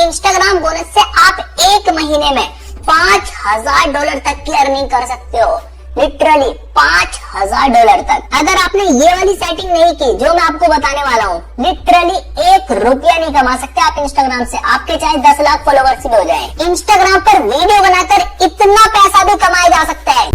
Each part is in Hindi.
इंस्टाग्राम बोनस से आप एक महीने में $5,000 तक की अर्निंग कर सकते हो। लिटरली $5,000 तक। अगर आपने ये वाली सेटिंग नहीं की जो मैं आपको बताने वाला हूँ, लिटरली ₹1 नहीं कमा सकते आप इंस्टाग्राम से, आपके चाहे 10 लाख फॉलोवर्स भी हो जाए। इंस्टाग्राम पर वीडियो बनाकर इतना पैसा भी कमाया जा सकता है।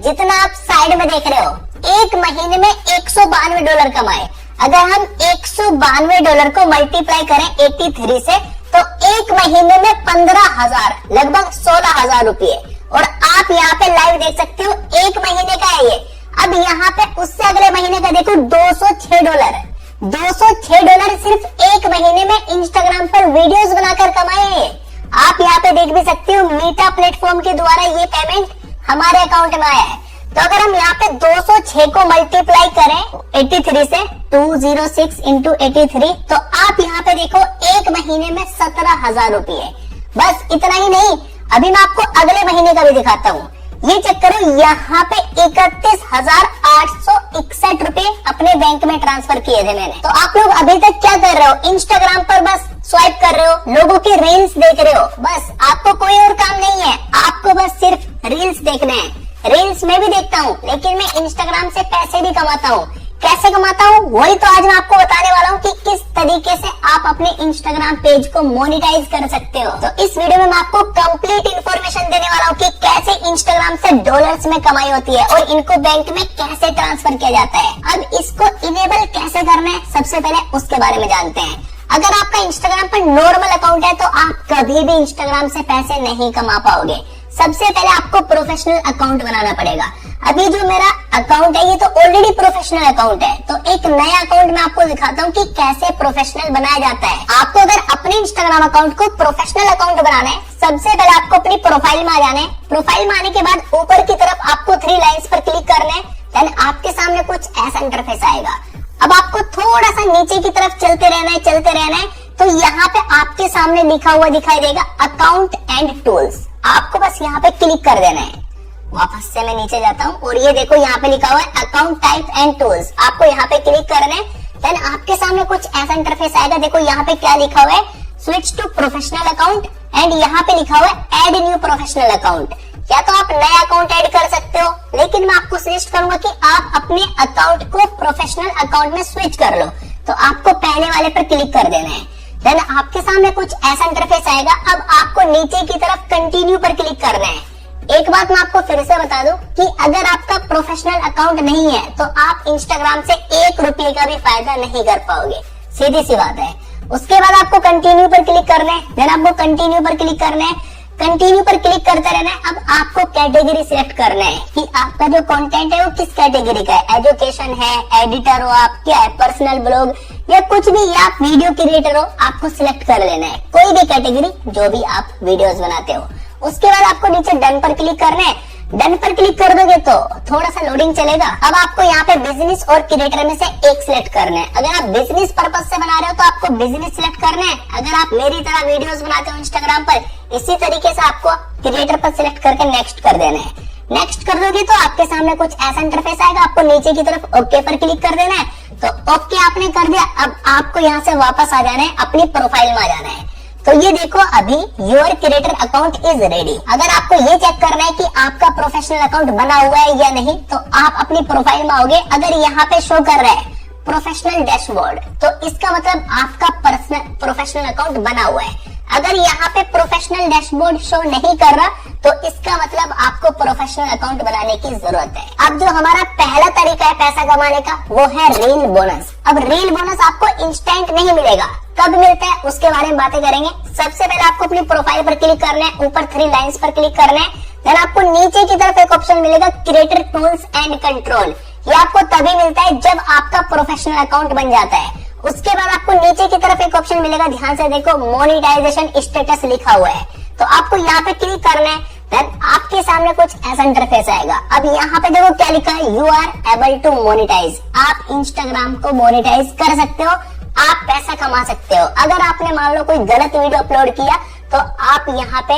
जितना आप साइड में देख रहे हो, एक महीने में $192 कमाए। अगर हम $192 को मल्टीप्लाई करें 83 से, तो एक महीने में 15,000, लगभग 16,000 रुपये। और आप यहाँ पे लाइव देख सकते हो, एक महीने का है ये। अब यहाँ पे उससे अगले महीने का देखो, $206। $206 सिर्फ एक महीने में इंस्टाग्राम पर वीडियोस बनाकर कमाए। आप यहाँ पे देख भी सकते हो, मीटा प्लेटफॉर्म के द्वारा ये पेमेंट हमारे अकाउंट में आया है। तो अगर हम यहाँ पे 206 को मल्टीप्लाई करें 83 से, 206 इंटू 83, तो आप यहाँ पे देखो एक महीने में 17,000 रुपये। बस इतना ही नहीं, अभी मैं आपको अगले महीने का भी दिखाता हूँ। ये चेक करो, यहाँ पे 31,861 रुपए अपने बैंक में ट्रांसफर किए थे मैंने। तो आप लोग अभी तक क्या कर रहे हो? इंस्टाग्राम पर बस स्वाइप कर रहे हो, लोगों के रील्स देख रहे हो। बस आपको कोई और काम नहीं है, आपको बस सिर्फ रील्स देखने हैं। रील्स में भी देखता हूँ, लेकिन मैं इंस्टाग्राम से पैसे भी कमाता हूँ। कैसे कमाता हूँ वही तो आज मैं आपको बताने वाला हूँ कि किस तरीके से आप अपने इंस्टाग्राम पेज को मोनेटाइज कर सकते हो। तो इस वीडियो में मैं आपको कंप्लीट इन्फॉर्मेशन देने वाला हूँ कि कैसे इंस्टाग्राम से डॉलर्स में कमाई होती है और इनको बैंक में कैसे ट्रांसफर किया जाता है। अब इसको इनेबल कैसे करना है, सबसे पहले उसके बारे में जानते हैं। अगर आपका इंस्टाग्राम पर नॉर्मल अकाउंट है तो आप कभी भी इंस्टाग्राम से पैसे नहीं कमा पाओगे। सबसे पहले आपको प्रोफेशनल अकाउंट बनाना पड़ेगा। अभी जो मेरा अकाउंट है ये तो ऑलरेडी प्रोफेशनल अकाउंट है, तो एक नया अकाउंट मैं आपको दिखाता हूँ कि कैसे प्रोफेशनल बनाया जाता है। आपको अगर अपने इंस्टाग्राम अकाउंट को प्रोफेशनल अकाउंट बनाना है, सबसे पहले आपको अपनी प्रोफाइल में आ जाना है। प्रोफाइल में आने के बाद ऊपर की तरफ आपको 3 लाइन्स पर क्लिक करना है। देन आपके सामने कुछ ऐसा इंटरफेस आएगा। अब आपको थोड़ा सा नीचे की तरफ चलते रहना है, तो यहाँ पे आपके सामने लिखा हुआ दिखाई देगा अकाउंट एंड टूल्स। आपको बस यहाँ पे क्लिक कर देना है। वापस से मैं नीचे जाता हूँ और ये देखो यहाँ पे लिखा हुआ है अकाउंट टाइप एंड टूल्स। आपको यहाँ पे क्लिक करना है। देन आपके सामने कुछ ऐसा इंटरफेस आएगा। देखो यहाँ पे क्या लिखा हुआ है, switch to professional account, and यहाँ पे लिखा हुआ है एड न्यू प्रोफेशनल अकाउंट। या तो आप नया अकाउंट ऐड कर सकते हो, लेकिन मैं आपको सजेस्ट करूंगा कि आप अपने अकाउंट को प्रोफेशनल अकाउंट में स्विच कर लो। तो आपको पहले वाले पर क्लिक कर देना है। देन आपके सामने कुछ ऐसा इंटरफेस आएगा। अब आपको नीचे की तरफ कंटिन्यू पर क्लिक करना है। एक बात मैं आपको फिर से बता दूं कि अगर आपका प्रोफेशनल अकाउंट नहीं है तो आप इंस्टाग्राम से ₹1 का भी फायदा नहीं कर पाओगे, सीधी सी बात है। उसके बाद आपको कंटिन्यू पर क्लिक करना है। देन आपको कंटिन्यू पर क्लिक करना है। कंटिन्यू पर क्लिक करते रहना है। अब आपको कैटेगरी सिलेक्ट करना है कि आपका जो कंटेंट है वो किस कैटेगरी का है। एजुकेशन है, एडिटर हो आप, क्या है, पर्सनल ब्लॉग या कुछ भी, या आप वीडियो क्रिएटर हो, आपको सिलेक्ट कर लेना है कोई भी कैटेगरी जो भी आप वीडियोस बनाते हो। उसके बाद आपको नीचे डन पर क्लिक करना है। डन पर क्लिक कर दोगे तो थोड़ा सा लोडिंग चलेगा। अब आपको यहाँ पे बिजनेस और क्रिएटर में से एक सिलेक्ट करना है। अगर आप बिजनेस पर्पज से बना रहे हो तो आपको बिजनेस सिलेक्ट करना है। अगर आप मेरी तरह वीडियोस बनाते हो इंस्टाग्राम पर, इसी तरीके से आपको क्रिएटर पर सिलेक्ट करके नेक्स्ट कर देना है। नेक्स्ट कर दोगे तो आपके सामने कुछ ऐसा इंटरफेस आएगा। आपको नीचे की तरफ ओके पर क्लिक कर देना है। तो ओके आपने कर दिया। अब आपको यहाँ से वापस आ जाना है, अपनी प्रोफाइल में आ जाना है। तो ये देखो, अभी your creator account is ready. अगर आपको ये चेक करना है कि आपका प्रोफेशनल अकाउंट बना हुआ है या नहीं, तो आप अपनी प्रोफाइल में आओगे। अगर यहाँ पे शो कर रहा है प्रोफेशनल डैशबोर्ड, तो इसका मतलब आपका पर्सनल प्रोफेशनल अकाउंट बना हुआ है। अगर यहाँ पे प्रोफेशनल डैशबोर्ड शो नहीं कर रहा, तो इसका मतलब आपको प्रोफेशनल अकाउंट बनाने की जरूरत है। अब जो हमारा पहला तरीका है पैसा कमाने का, वो है रील बोनस। अब रील बोनस आपको इंस्टेंट नहीं मिलेगा, कब मिलता है उसके बारे में बातें करेंगे। सबसे पहले आपको अपनी प्रोफाइल पर क्लिक करना है, ऊपर 3 लाइन्स पर क्लिक करना है। देन आपको नीचे की तरफ एक ऑप्शन मिलेगा क्रिएटर टूल्स एंड कंट्रोल। ये आपको तभी मिलता है जब आपका प्रोफेशनल अकाउंट बन जाता है। उसके बाद आपको नीचे की तरफ एक ऑप्शन मिलेगा, ध्यान से देखो, मोनेटाइजेशन स्टेटस लिखा हुआ है। तो आपको यहाँ पे क्लिक करना है। देन आपके सामने कुछ ऐसा इंटरफेस आएगा। अब यहाँ पे देखो क्या लिखा है, you are able to monetize. आप इंस्टाग्राम को मोनेटाइज कर सकते हो, आप पैसा कमा सकते हो। अगर आपने मान लो कोई गलत वीडियो अपलोड किया तो आप यहाँ पे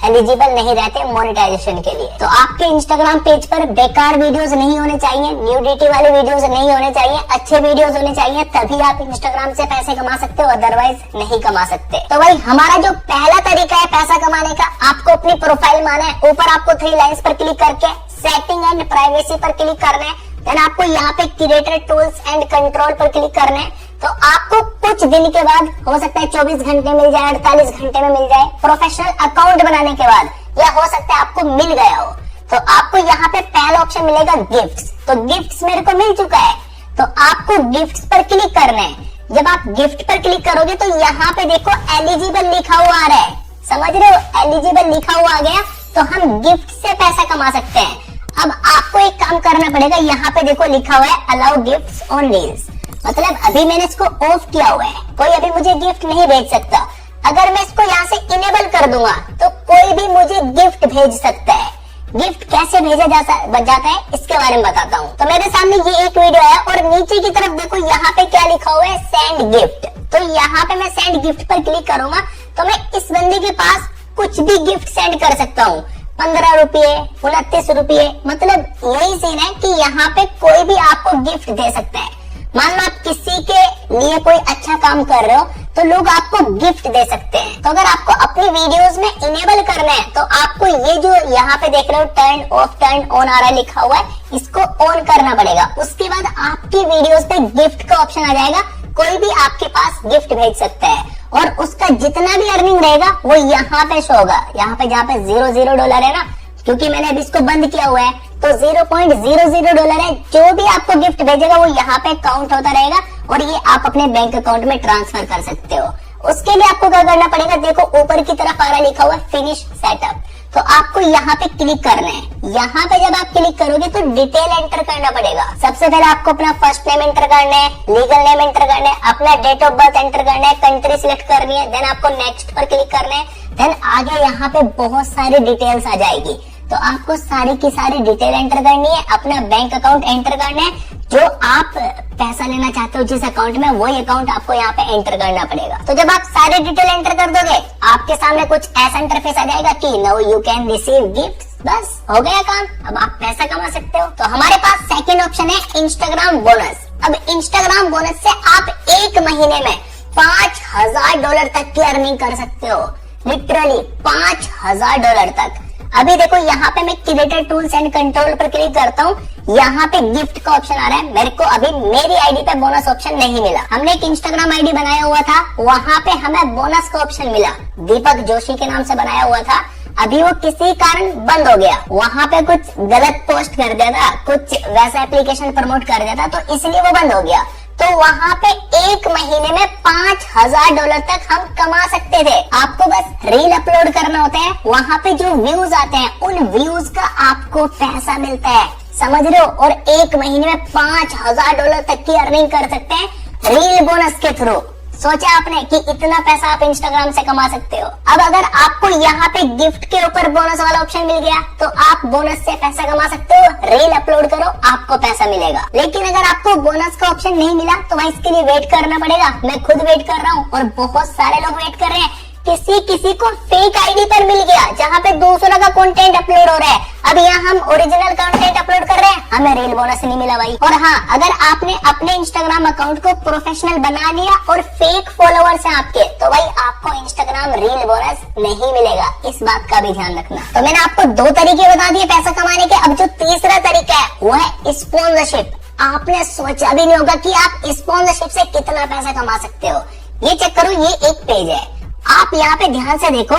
एलिजिबल नहीं रहते मोनेटाइजेशन के लिए। तो आपके इंस्टाग्राम पेज पर बेकार वीडियोस नहीं होने चाहिए, न्यूडिटी वाले वीडियोस नहीं होने चाहिए, अच्छे वीडियोस होने चाहिए, तभी आप इंस्टाग्राम से पैसे कमा सकते हो, अदरवाइज नहीं कमा सकते। तो भाई हमारा जो पहला तरीका है पैसा कमाने का, आपको अपनी प्रोफाइल बनाना है। ऊपर आपको 3 लाइंस पर क्लिक करके सेटिंग एंड प्राइवेसी पर क्लिक करना है। देन आपको यहाँ पे क्रिएटर टूल्स एंड कंट्रोल पर क्लिक करना है। तो आपको कुछ दिन के बाद, हो सकता है 24 घंटे मिल जाए, 48 घंटे में मिल जाए, प्रोफेशनल अकाउंट बनाने के बाद, या हो सकता है आपको मिल गया हो। तो आपको यहाँ पे पहला ऑप्शन मिलेगा गिफ्ट्स। तो गिफ्ट्स मेरे को मिल चुका है, तो आपको गिफ्ट्स पर क्लिक करना है। जब आप गिफ्ट पर क्लिक करोगे तो यहाँ पे देखो एलिजिबल लिखा हुआ आ रहा है, समझ रहे हो, एलिजिबल लिखा हुआ आ गया। तो हम गिफ्ट से पैसा कमा सकते हैं। अब आपको एक काम करना पड़ेगा, यहाँ पे देखो लिखा हुआ है अलाउ गिफ्ट्स ऑन रील्स, मतलब अभी मैंने इसको ऑफ किया हुआ है, कोई अभी मुझे गिफ्ट नहीं भेज सकता। अगर मैं इसको यहाँ से इनेबल कर दूंगा तो कोई भी मुझे गिफ्ट भेज सकता है। गिफ्ट कैसे भेजा जाता है इसके बारे में बताता हूँ। तो मेरे सामने ये एक वीडियो है और नीचे की तरफ देखो यहाँ पे क्या लिखा हुआ है, सेंड गिफ्ट। तो यहाँ पे मैं सेंड गिफ्ट पर क्लिक करूंगा तो मैं इस बंदे के पास कुछ भी गिफ्ट सेंड कर सकता हूँ। 15 रुपये, 29 रुपये, मतलब यही सीन है कि यहाँ पे कोई भी आपको गिफ्ट दे सकता है। मान लो आप किसी के लिए कोई अच्छा काम कर रहे हो तो लोग आपको गिफ्ट दे सकते हैं। तो अगर आपको अपनी वीडियोस में इनेबल करना है तो आपको ये जो यहाँ पे देख रहे हो टर्न ऑफ टर्न ऑन आ रहा है लिखा हुआ है, इसको ऑन करना पड़ेगा। उसके बाद आपकी वीडियोस पे गिफ्ट का ऑप्शन आ जाएगा, कोई भी आपके पास गिफ्ट भेज सकता है और उसका जितना भी अर्निंग रहेगा वो यहाँ पे शो होगा। यहाँ पे जहाँ पे $0 है ना, क्योंकि मैंने अभी इसको बंद किया हुआ है, तो $0.00 है। जो भी आपको गिफ्ट भेजेगा वो यहाँ पे काउंट होता रहेगा और ये आप अपने बैंक अकाउंट में ट्रांसफर कर सकते हो। उसके लिए आपको क्या करना पड़ेगा, देखो ऊपर की तरफ आ रहा लिखा हुआ है फिनिश सेटअप। तो आपको यहाँ पे क्लिक करना है। यहाँ पे जब आप क्लिक करोगे तो डिटेल एंटर करना पड़ेगा। सबसे पहले आपको अपना फर्स्ट नेम एंटर करना है, लीगल नेम एंटर करना है, अपना डेट ऑफ बर्थ एंटर करना है, कंट्री सिलेक्ट करनी है, देन आपको नेक्स्ट पर क्लिक करना है। देन आगे यहाँ पे बहुत सारी डिटेल्स आ जाएगी, तो आपको सारी की सारी डिटेल एंटर करनी है, अपना बैंक अकाउंट एंटर करना है, जो आप पैसा लेना चाहते हो जिस अकाउंट में, वही अकाउंट आपको यहाँ पे एंटर करना पड़ेगा। तो जब आप सारे डिटेल एंटर कर दोगे आपके सामने कुछ ऐसा इंटरफेस आ जाएगा कि now you can receive gift. बस हो गया काम, अब आप पैसा कमा सकते हो। तो हमारे पास सेकंड ऑप्शन है इंस्टाग्राम बोनस। अब इंस्टाग्राम बोनस से आप एक महीने में $5000 तक की अर्निंग कर सकते हो, लिटरली $5000 तक। अभी देखो यहाँ पे मैं क्रिएटर टूल्स एंड कंट्रोल पर क्लिक करता हूँ, यहाँ पे गिफ्ट का ऑप्शन आ रहा है। मेरे को अभी मेरी आईडी पे बोनस ऑप्शन नहीं मिला, हमने एक इंस्टाग्राम आईडी बनाया हुआ था, वहाँ पे हमें बोनस का ऑप्शन मिला, दीपक जोशी के नाम से बनाया हुआ था। अभी वो किसी कारण बंद हो गया, वहाँ पे कुछ गलत पोस्ट कर दिया था, कुछ वैसा एप्लीकेशन प्रमोट कर दिया था, तो इसलिए वो बंद हो गया। तो वहाँ पे एक महीने में $5000 तक हम कमा सकते थे। आपको बस रील अपलोड करना होता है, वहाँ पे जो व्यूज आते हैं उन व्यूज का आपको पैसा मिलता है, समझ रहे हो। और एक महीने में $5000 तक की अर्निंग कर सकते हैं रील बोनस के थ्रू। सोचा आपने कि इतना पैसा आप इंस्टाग्राम से कमा सकते हो। अब अगर आपको यहाँ पे गिफ्ट के ऊपर बोनस वाला ऑप्शन मिल गया तो आप बोनस से पैसा कमा सकते हो, रील अपलोड करो आपको पैसा मिलेगा। लेकिन अगर आपको बोनस का ऑप्शन नहीं मिला तो भाई इसके लिए वेट करना पड़ेगा। मैं खुद वेट कर रहा हूँ और बहुत सारे लोग वेट कर रहे हैं। किसी को फेक आईडी पर मिल गया जहाँ पे दूसरों का कंटेंट अपलोड हो रहा है। अब यहाँ हम ओरिजिनल कंटेंट अपलोड कर रहे हैं, हमें रील बोनस नहीं मिला भाई। और हाँ, अगर आपने अपने इंस्टाग्राम अकाउंट को प्रोफेशनल बना लिया और फेक फॉलोअर्स हैं आपके, तो भाई आपको इंस्टाग्राम रील बोनस नहीं मिलेगा, इस बात का भी ध्यान रखना। तो मैंने आपको 2 तरीके बता दिए पैसा कमाने के। अब जो तीसरा तरीका है वो है स्पॉन्सरशिप। आपने सोचा भी नहीं होगा कि आप स्पॉन्सरशिप से कितना पैसा कमा सकते हो। ये चेक करो, ये एक पेज है, आप यहाँ पे ध्यान से देखो,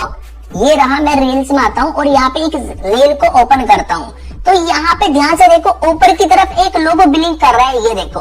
ये रहा, मैं रील्स में आता हूँ और यहाँ पे एक रील को ओपन करता हूँ। तो यहाँ पे ध्यान से देखो, ऊपर की तरफ एक लोगो ब्लिंक कर रहा है, ये देखो,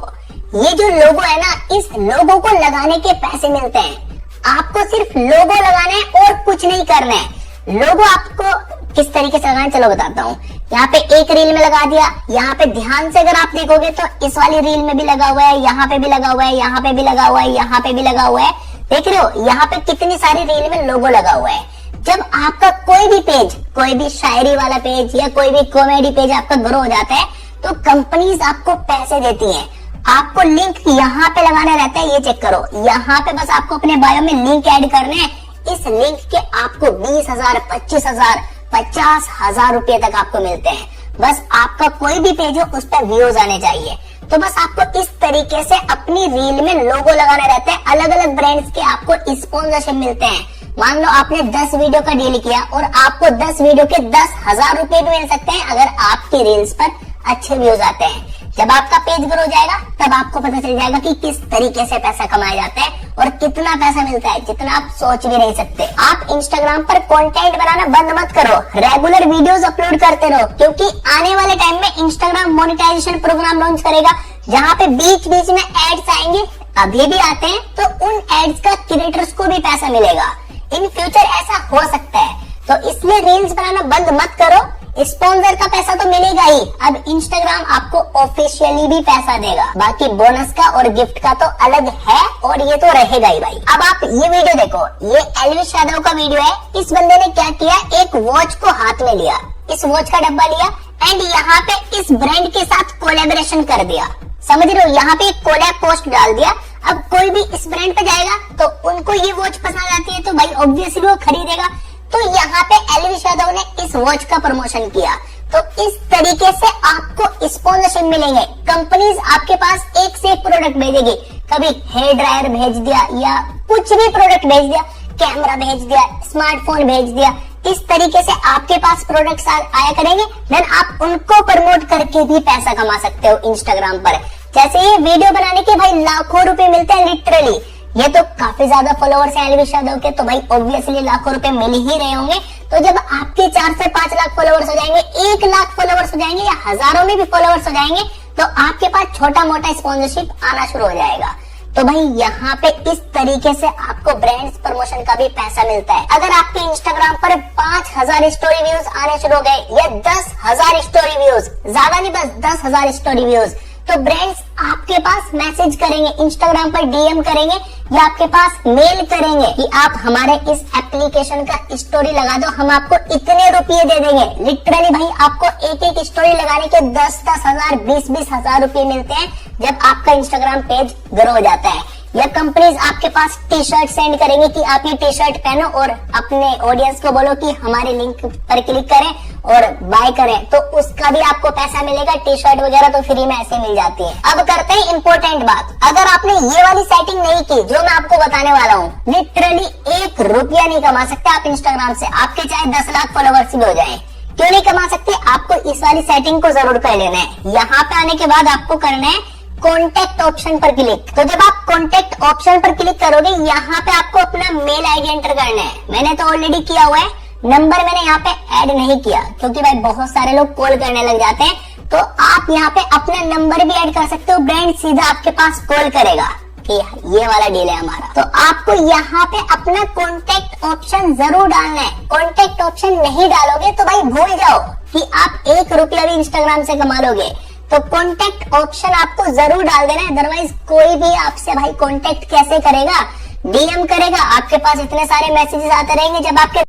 ये जो लोगो है ना, इस लोगो को लगाने के पैसे मिलते हैं। आपको सिर्फ लोगो लगाना है और कुछ नहीं करना है। लोगो आपको किस तरीके से लगाना है चलो बताता हूँ। यहाँ पे एक रील में लगा दिया, यहाँ पे ध्यान से अगर आप देखोगे तो इस वाली रील में भी लगा हुआ है, यहाँ पे भी लगा हुआ है, यहाँ पे भी लगा हुआ है, यहाँ पे भी लगा हुआ है। देख रहे हो, यहाँ पे कितनी सारी रील में लोगो लगा हुआ है। जब आपका कोई भी पेज, कोई भी शायरी वाला पेज या कोई भी कॉमेडी पेज आपका ग्रो हो जाता है तो कंपनीज आपको पैसे देती हैं। आपको लिंक यहाँ पे लगाना रहता है, ये चेक करो, यहाँ पे बस आपको अपने बायो में लिंक ऐड करना है, इस लिंक के आपको 20,000, 25,000, 50,000 रुपए तक आपको मिलते हैं। बस आपका कोई भी पेज हो उस पर व्यूज आने चाहिए। तो बस आपको इस तरीके से अपनी रील में लोगो लगाने रहते हैं। अलग अलग ब्रांड्स के आपको स्पॉन्सरशिप मिलते हैं। मान लो आपने 10 वीडियो का डील किया और आपको 10 वीडियो के 10,000 रुपए भी मिल सकते हैं अगर आपकी रील्स पर अच्छे व्यूज आते हैं। जब आपका पेज ग्रो जाएगा तब आपको पता चल जाएगा कि किस तरीके से पैसा कमाया जाता है और कितना पैसा मिलता है, जितना आप सोच भी नहीं सकते। आप इंस्टाग्राम पर कंटेंट बनाना बंद मत करो, रेगुलर वीडियोस अपलोड करते रहो, क्योंकि आने वाले टाइम में इंस्टाग्राम मोनेटाइजेशन प्रोग्राम लॉन्च करेगा, जहाँ पे बीच बीच में एड्स आएंगे, अभी भी आते हैं। तो उन एड्स का क्रिएटर्स को भी पैसा मिलेगा। इन फ्यूचर ऐसा हो सकता है, तो इसलिए रील्स बनाना बंद मत करो। स्पॉन्सर का पैसा तो मिलेगा ही, अब इंस्टाग्राम आपको ऑफिशियली भी पैसा देगा। बाकी बोनस का और गिफ्ट का तो अलग है और ये तो रहेगा ही भाई। अब आप ये वीडियो देखो, ये एल्विश यादव का वीडियो है। इस बंदे ने क्या किया, एक वॉच को हाथ में लिया, इस वॉच का डब्बा लिया एंड यहाँ पे इस ब्रांड के साथ कोलैबोरेशन कर दिया। समझ रहे हो, यहाँ पे एक कोलैब पोस्ट डाल दिया। अब कोई भी इस ब्रांड पे जाएगा तो उनको ये वॉच पसंद आती है तो भाई ऑब्वियसली वो खरीदेगा। तो यहाँ पे एल्विश यादव ने इस वॉच का प्रमोशन किया। तो इस तरीके से आपको स्पॉन्सरशिप मिलेंगे। कंपनीज आपके पास एक से एक प्रोडक्ट भेजेगी, कभी हेयर ड्रायर भेज दिया या कुछ भी प्रोडक्ट भेज दिया, कैमरा भेज दिया, स्मार्टफोन भेज दिया। इस तरीके से आपके पास प्रोडक्ट्स आया करेंगे, देन आप उनको प्रमोट करके भी पैसा कमा सकते हो इंस्टाग्राम पर। जैसे ये वीडियो बनाने के भाई लाखों रुपए मिलते हैं लिटरली। ये तो काफी ज्यादा फॉलोअर्स हैं एल्विश यादव के, तो भाई ऑब्वियसली लाखों रुपए मिल ही रहे होंगे। तो जब आपके 4 से 5 लाख फॉलोअर्स हो जाएंगे, 1 लाख फॉलोअर्स हो जाएंगे या हजारों में भी फॉलोअर्स हो जाएंगे, तो आपके पास छोटा मोटा स्पॉन्सरशिप आना शुरू हो जाएगा। तो भाई यहाँ पे इस तरीके से आपको ब्रांड्स प्रमोशन का भी पैसा मिलता है। अगर आपके इंस्टाग्राम पर 5,000 स्टोरी व्यूज आने शुरू हो गए या 10,000 स्टोरी व्यूज, ज्यादा नहीं बस 10,000 स्टोरी व्यूज, तो ब्रांड्स आपके पास मैसेज करेंगे, इंस्टाग्राम पर डीएम करेंगे या आपके पास मेल करेंगे कि आप हमारे इस एप्लीकेशन का स्टोरी लगा दो, हम आपको इतने रुपये दे देंगे। लिटरली भाई आपको एक एक स्टोरी लगाने के 10-10 हजार, 20-20 हजार रुपये मिलते हैं जब आपका इंस्टाग्राम पेज ग्रो हो जाता है। या कंपनीज आपके पास टी शर्ट सेंड करेंगे कि आप ये टी शर्ट पहनो और अपने ऑडियंस को बोलो कि हमारे लिंक पर क्लिक करें और बाय करें, तो उसका भी आपको पैसा मिलेगा। टी शर्ट वगैरह तो फ्री में ऐसे मिल जाती है। अब करते हैं इंपॉर्टेंट बात, अगर आपने ये वाली सेटिंग नहीं की जो मैं आपको बताने वाला हूँ, लिटरली 1 रुपया नहीं कमा सकते आप इंस्टाग्राम से, आपके चाहे 10 लाख फॉलोवर्स भी हो जाए। क्यों नहीं कमा सकते, आपको इस वाली सेटिंग को जरूर कर लेना है। यहाँ पे आने के बाद आपको करना है कॉन्टेक्ट ऑप्शन पर क्लिक। तो जब आप कॉन्टेक्ट ऑप्शन पर क्लिक करोगे, यहाँ पे आपको अपना मेल आईडी एंटर करना है। मैंने तो ऑलरेडी किया हुआ है, नंबर मैंने यहाँ पे ऐड नहीं किया क्योंकि भाई बहुत सारे लोग कॉल करने लग जाते हैं। तो आप यहाँ पे अपना नंबर भी ऐड कर सकते हो, ब्रांड सीधा आपके पास कॉल करेगा कि ये वाला डील है हमारा। तो आपको यहाँ पे अपना कॉन्टेक्ट ऑप्शन जरूर डालना है। कॉन्टेक्ट ऑप्शन नहीं डालोगे तो भाई भूल जाओ कि आप 1 रुपया भी इंस्टाग्राम से कमा लोगे। तो कॉन्टेक्ट ऑप्शन आपको जरूर डाल देना है, अदरवाइज कोई भी आपसे भाई कॉन्टेक्ट कैसे करेगा, डीएम करेगा, आपके पास इतने सारे मैसेजेस आते रहेंगे। जब आपके